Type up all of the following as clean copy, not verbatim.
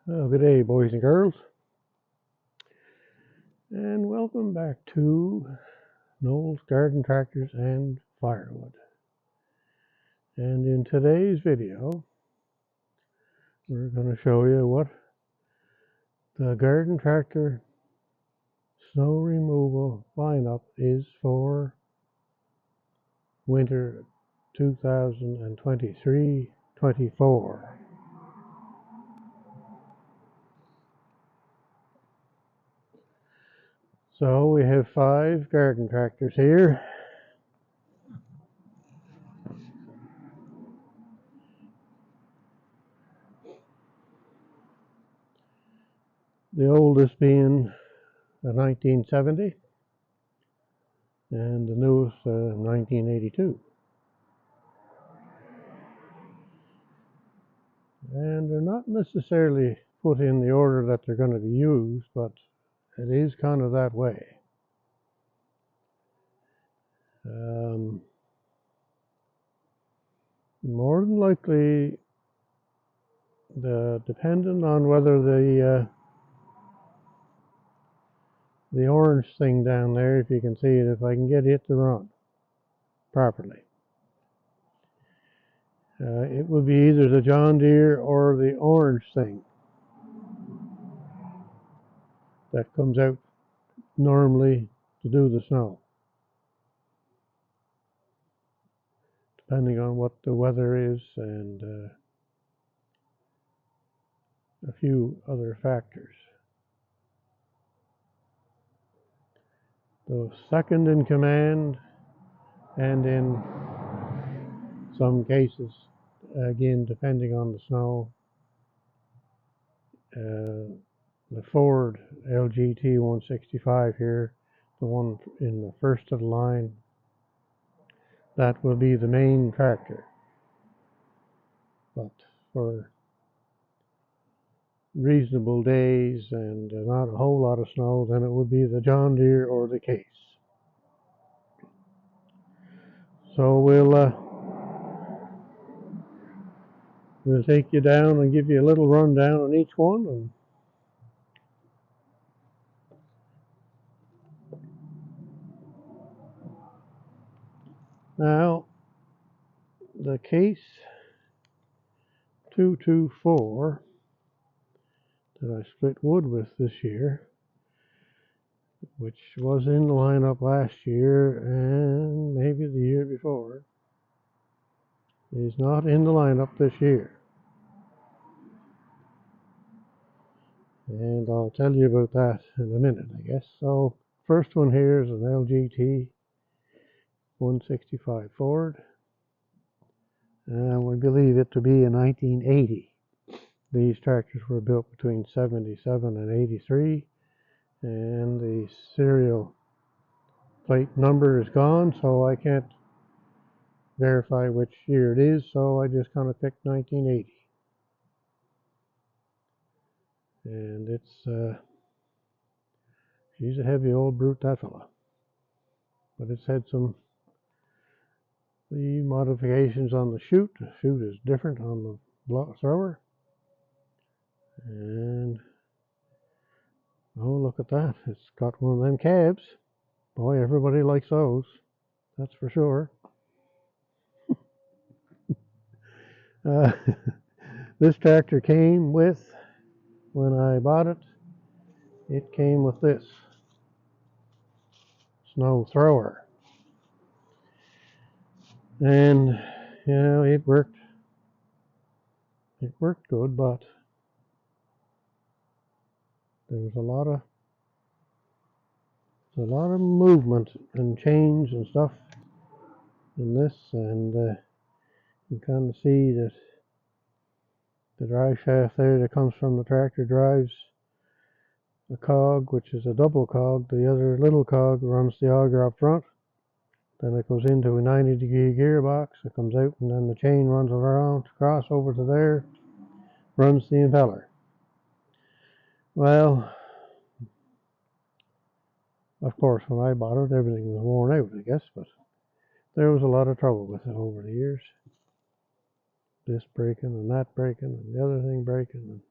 Well, good day, boys and girls, and welcome back to Noel's Garden Tractors and Firewood. And in today's video, we're going to show you what the garden tractor snow removal lineup is for winter 2023-24. So we have 5 garden tractors here. The oldest being a 1970 and the newest 1982. And they're not necessarily put in the order that they're going to be used, but it is kind of that way. More than likely, depending on whether the orange thing down there, if you can see it, if I can get it to run properly, it would be either the John Deere or the orange thing that comes out normally to do the snow, depending on what the weather is and a few other factors. The second in command, and in some cases, again depending on the snow, the Ford LGT 165 here, the one in the first of the line, that will be the main tractor. But for reasonable days and not a whole lot of snow, then it would be the John Deere or the Case. So we'll take you down and give you a little rundown on each one. And now, the Case 224 that I split wood with this year, which was in the lineup last year and maybe the year before, is not in the lineup this year. And I'll tell you about that in a minute, I guess. So, first one here is an LGT 165 Ford. And we believe it to be a 1980. These tractors were built between 77 and 83. And the serial plate number is gone, so I can't verify which year it is, so I just kind of picked 1980. And she's a heavy old brute, that fella. But it's had the modifications on the chute. The chute is different on the block thrower. And oh, look at that. It's got one of them cabs. Boy, everybody likes those. That's for sure. This tractor came with, when I bought it, it came with this snow thrower. And, you know, it worked good, but there was a lot of movement and change and stuff in this, and you kind of see that the drive shaft there that comes from the tractor drives the cog, which is a double cog. The other little cog runs the auger up front. Then it goes into a 90-degree gearbox. It comes out, and then the chain runs around, across over to there, runs the impeller. Well, of course, when I bought it, everything was worn out, I guess, but there was a lot of trouble with it over the years. This breaking and that breaking and the other thing breaking.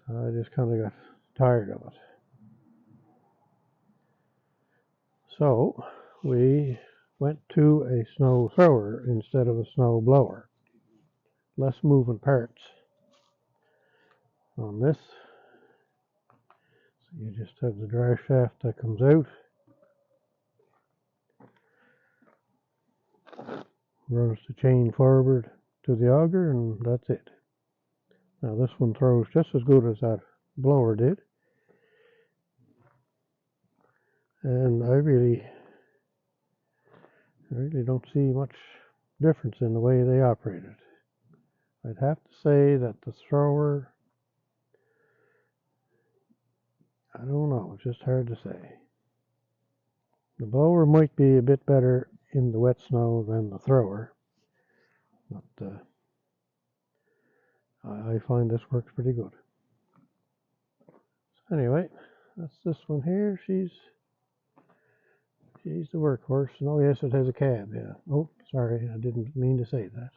I just kind of got tired of it. So we went to a snow thrower instead of a snow blower. Less moving parts on this. So you just have the drive shaft that comes out, runs the chain forward to the auger, and that's it. Now this one throws just as good as that blower did, and I really don't see much difference in the way they operate it. I'd have to say that the thrower, I don't know, it's just hard to say. The blower might be a bit better in the wet snow than the thrower, but I find this works pretty good. So anyway, that's this one here. She's the workhorse. And oh yes, it has a cab. Yeah. Oh, sorry, I didn't mean to say that.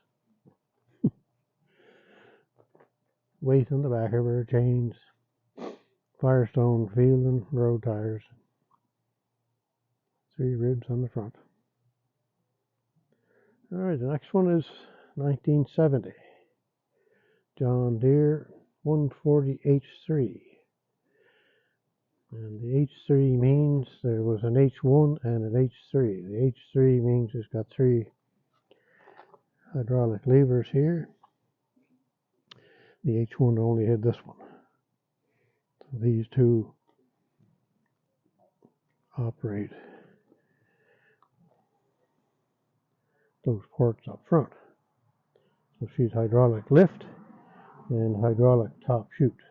Weight on the back of her, chains, Firestone Fielding road tires, 3 ribs on the front. All right, the next one is 1970 John Deere 140H3. And the H3 means there was an H1 and an H3. The H3 means it's got 3 hydraulic levers here. The H1 only had this one. So these two operate those ports up front. So she's hydraulic lift and hydraulic top chute.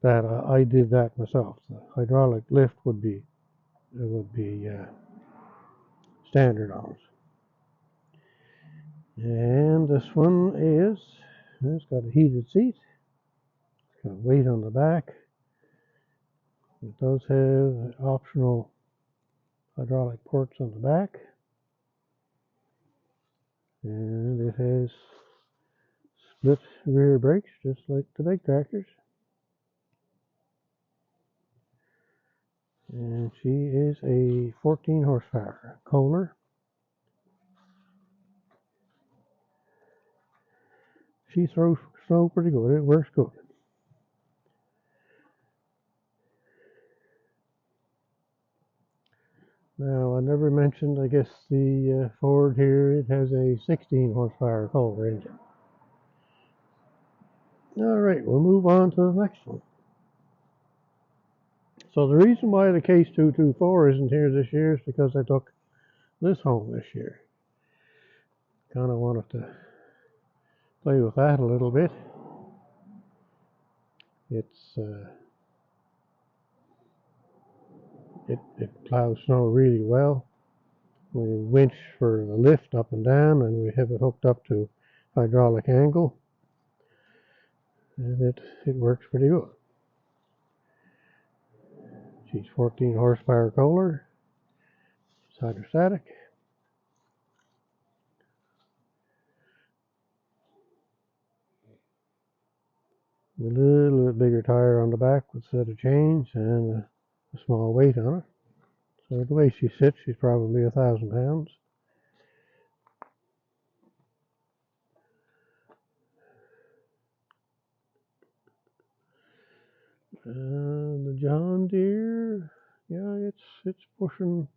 That I did that myself. The hydraulic lift would be standard on it. And this one it's got a heated seat. It's got weight on the back. It does have optional hydraulic ports on the back. And it has split rear brakes, just like the big tractors. And she is a 14 horsepower Kohler. She throws snow pretty good. It works good. Now, I never mentioned, I guess, the Ford here. It has a 16 horsepower Kohler engine. All right, we'll move on to the next one. So the reason why the Case 224 isn't here this year is because I took this home this year. Kind of wanted to play with that a little bit. It plows snow really well. We winch for the lift up and down, and we have it hooked up to hydraulic angle, and it works pretty good. She's 14 horsepower Kohler. It's hydrostatic. A little bit bigger tire on the back with a set of chains and a small weight on it. So the way she sits, she's probably 1,000 pounds. And the John Deere, yeah, it's pushing.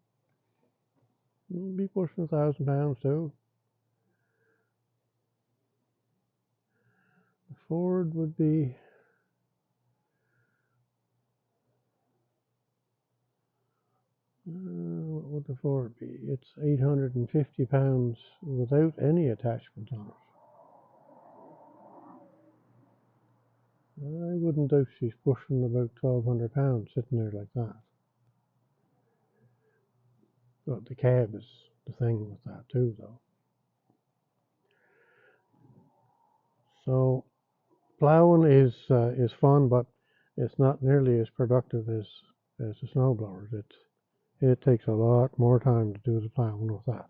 It'll be pushing 1,000 pounds too. The Ford would be what would the Ford be? It's 850 pounds without any attachment on it. I wouldn't doubt she's pushing about 1,200 pounds sitting there like that. But the cab is the thing with that too, though. So plowing is fun, but it's not nearly as productive as the snowblowers. It takes a lot more time to do the plowing with that.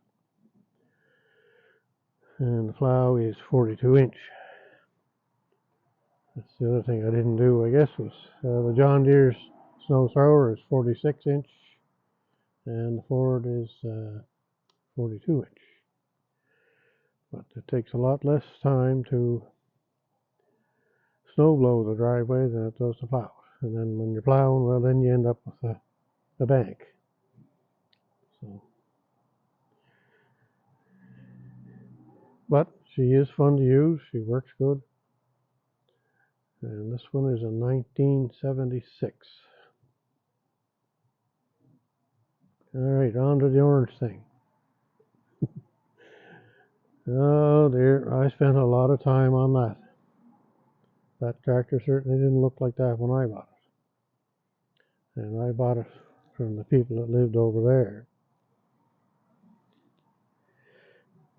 And the plow is 42 inch. That's the other thing I didn't do, I guess, was the John Deere's snow thrower is 46-inch and the Ford is 42-inch. But it takes a lot less time to snow blow the driveway than it does to plow. And then when you're plowing, well, then you end up with a bank. So, but she is fun to use. She works good. And this one is a 1976. All right, on to the orange thing. Oh dear, I spent a lot of time on that. That tractor certainly didn't look like that when I bought it. And I bought it from the people that lived over there.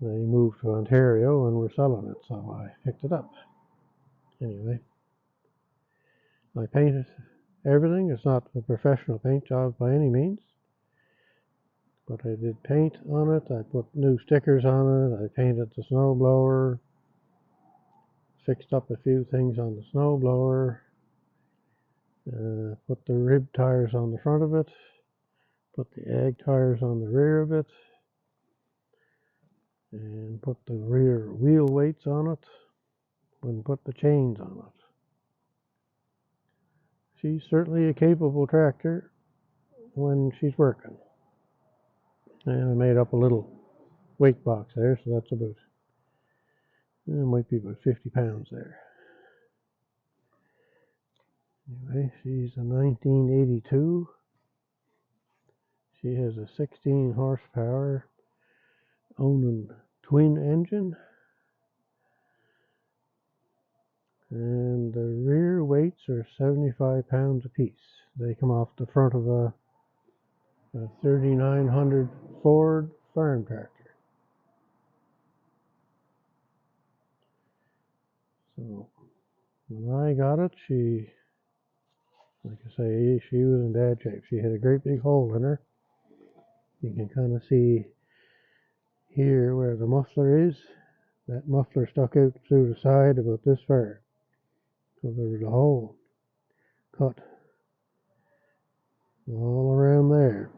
They moved to Ontario and were selling it, so I picked it up. Anyway, I painted everything. It's not a professional paint job by any means, but I did paint on it. I put new stickers on it. I painted the snow blower, fixed up a few things on the snow blower, put the rib tires on the front of it, put the ag tires on the rear of it, and put the rear wheel weights on it, and put the chains on it. She's certainly a capable tractor when she's working. And I made up a little weight box there, so that's about, it might be about 50 pounds there. Anyway, she's a 1982. She has a 16 horsepower Onan twin engine. And the rear weights are 75 pounds apiece. They come off the front of a 3900 Ford farm tractor. So when I got it, she, like I say, she was in bad shape. She had a great big hole in her. You can kind of see here where the muffler is. That muffler stuck out through the side about this far. So there was a hole cut all around there.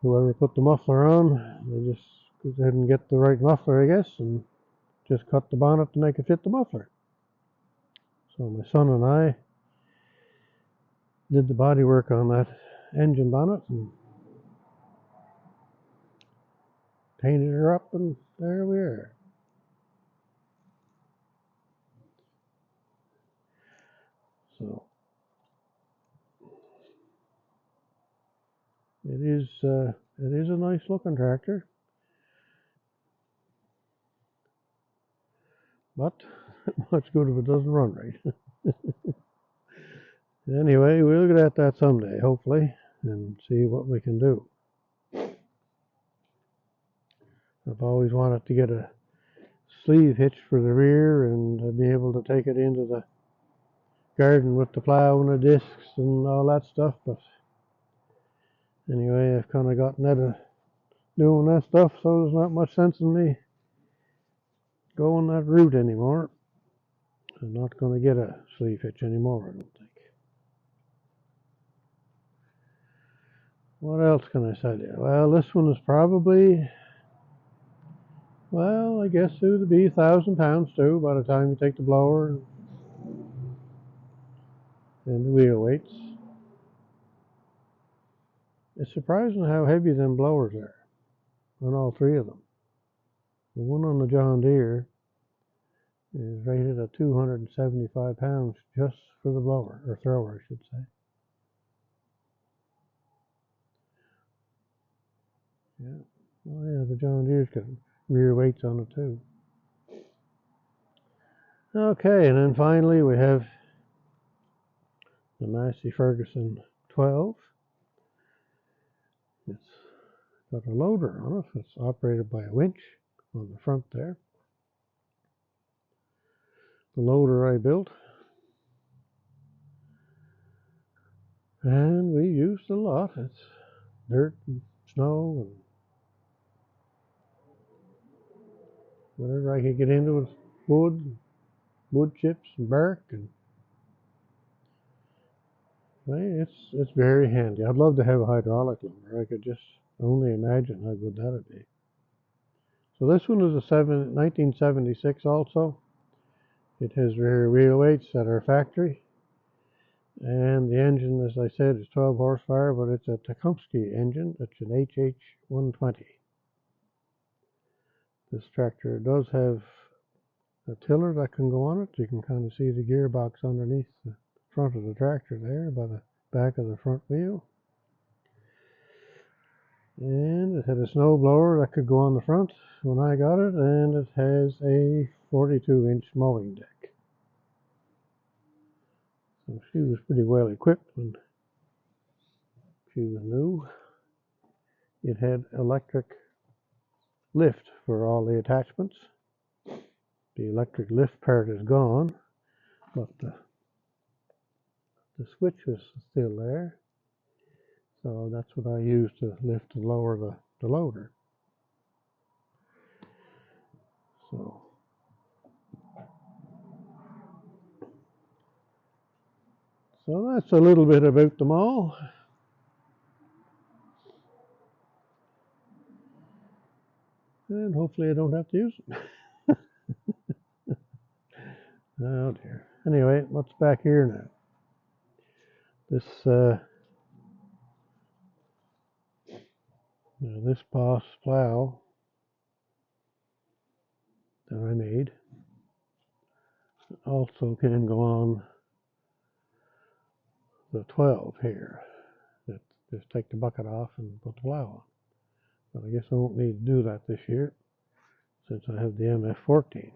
Whoever put the muffler on, they just didn't get the right muffler, I guess, and just cut the bonnet to make it fit the muffler. So my son and I did the body work on that engine bonnet and painted her up, and there we are. So it is a nice looking tractor, but much good if it doesn't run right. Anyway, we'll get at that someday, hopefully, and see what we can do. I've always wanted to get a sleeve hitch for the rear and be able to take it into the garden with the plow and the discs and all that stuff, but anyway, I've kind of gotten out of doing that stuff, so there's not much sense in me going that route anymore. I'm not going to get a sleeve hitch anymore, I don't think. What else can I tell you? Well, this one is probably, well, I guess it would be 1,000 pounds too by the time you take the blower and the wheel weights. It's surprising how heavy them blowers are on all three of them. The one on the John Deere is rated at 275 pounds just for the blower, or thrower, I should say. Yeah. Oh yeah, the John Deere's got rear weights on it too. Okay, and then finally we have the Massey Ferguson 12. It's got a loader on it. It's operated by a winch on the front there. The loader I built, and we used a lot. It's dirt and snow and whatever I could get into with wood, wood chips and bark, and it's very handy. I'd love to have a hydraulic lumber. I could just only imagine how good that would be. So this one is a 1976 also. It has rear wheel weights at our factory. And the engine, as I said, is 12 horsepower, but it's a Tecumseh engine. It's an HH120. This tractor does have a tiller that can go on it. You can kind of see the gearbox underneath the front of the tractor there by the back of the front wheel. And it had a snow blower that could go on the front when I got it, and it has a 42-inch mowing deck. So she was pretty well equipped when she was new. It had electric lift for all the attachments. The electric lift part is gone, but the switch is still there. So that's what I use to lift and lower the loader. So that's a little bit about them all. And hopefully I don't have to use them. Oh dear. Anyway, what's back here now? This Boss plow that I made also can go on the 12 here. Just take the bucket off and put the plow on. But I guess I won't need to do that this year since I have the MF14.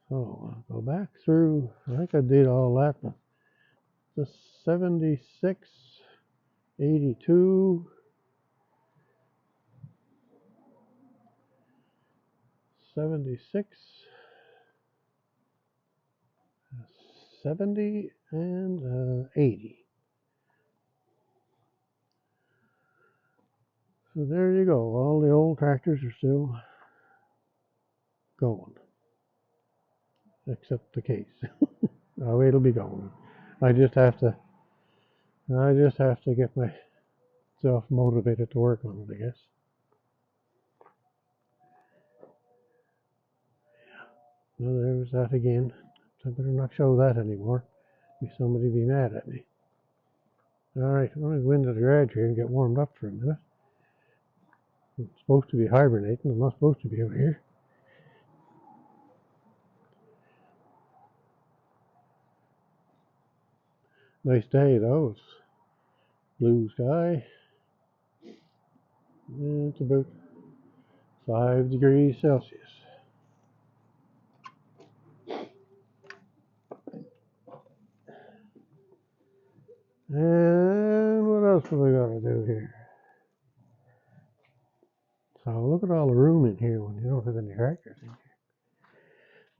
So I'll go back through. I think I did all that. The 76, 82, 76, 70, and 80. So there you go. All the old tractors are still going, except the case. Oh, it'll be going. I just have to get myself motivated to work on it, I guess. Well, there's that again. I better not show that anymore. Somebody be mad at me. All right, I'm going to go into the garage here and get warmed up for a minute. I'm supposed to be hibernating. I'm not supposed to be over here. Nice day though. It's blue sky. And it's about 5 degrees Celsius. And what else have we got to do here? So look at all the room in here when you don't have any tractors in here.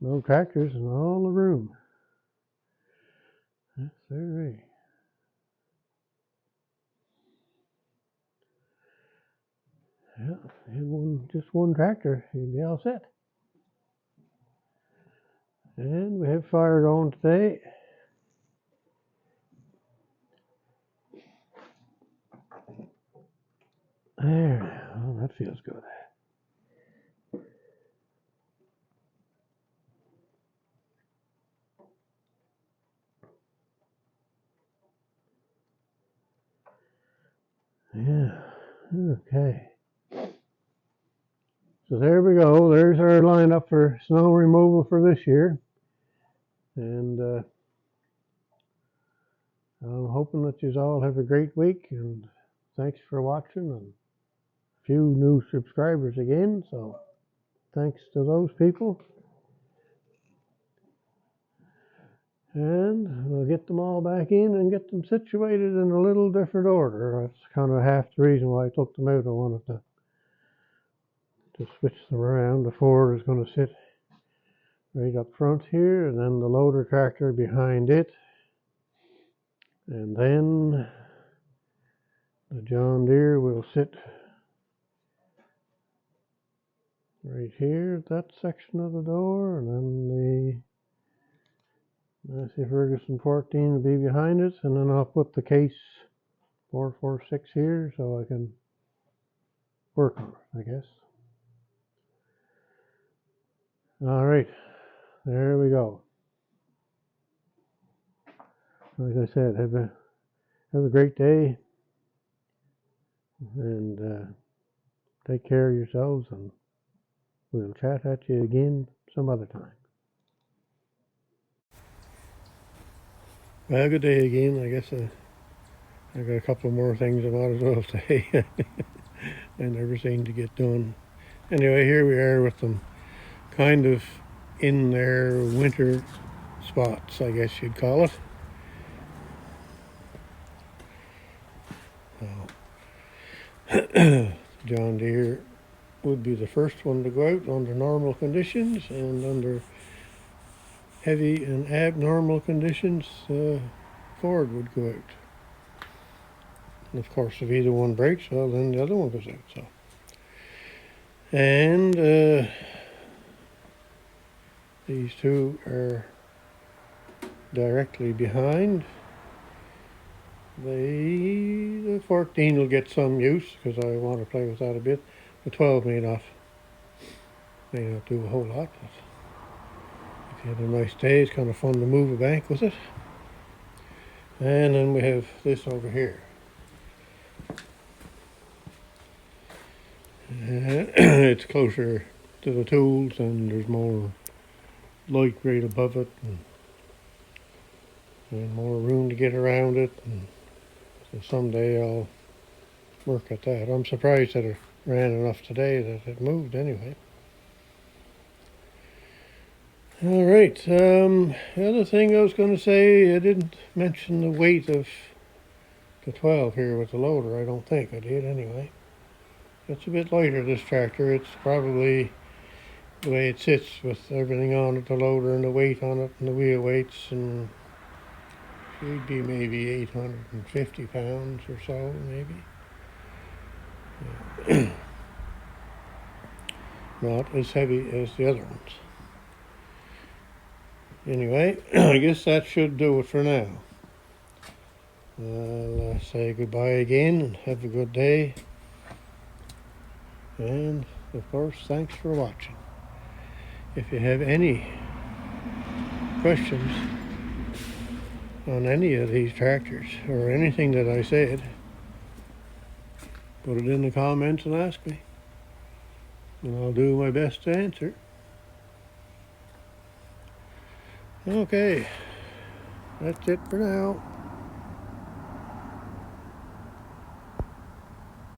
No tractors and all the room. That's very. Yeah, just one tractor, you'd be all set. And we have fire going today. There, oh, that feels good. Yeah, okay. So there we go. There's our lineup for snow removal for this year. And I'm hoping that you all have a great week. And thanks for watching. And a few new subscribers again. So thanks to those people. And we'll get them all back in and get them situated in a little different order. That's kind of half the reason why I took them out. I wanted to switch them around. The Ford is going to sit right up front here, and then the loader tractor behind it, and then the John Deere will sit right here, that section of the door, and then the Massey Ferguson 14 will be behind it, and then I'll put the case 446 here so I can work on it, I guess. All right, there we go. Like I said, have a great day, and take care of yourselves, and we'll chat at you again some other time. Well, good day again. I guess I got a couple more things I might as well say. I never seem to get done. Anyway, here we are with them kind of in their winter spots, I guess you'd call it. John Deere would be the first one to go out under normal conditions, and under heavy and abnormal conditions, Ford would go out. And of course, if either one breaks, well, then the other one goes out. So, and these two are directly behind. The 14 will get some use because I want to play with that a bit. The 12 may not do a whole lot, but if you had a nice day, it's kind of fun to move a bank with it. And then we have this over here. It's closer to the tools, and there's more light right above it, and more room to get around it. And so someday I'll work at that. I'm surprised that it ran enough today that it moved anyway. All right, the other thing I was going to say, I didn't mention the weight of the 12 here with the loader. I don't think I did anyway. It's a bit lighter, this tractor. It's probably the way it sits with everything on it, the loader and the weight on it and the wheel weights, and should be maybe 850 pounds or so, maybe. Not as heavy as the other ones. Anyway, I guess that should do it for now. I'll say goodbye again and have a good day. And of course, thanks for watching. If you have any questions on any of these tractors or anything that I said, put it in the comments and ask me, and I'll do my best to answer. Okay, that's it for now.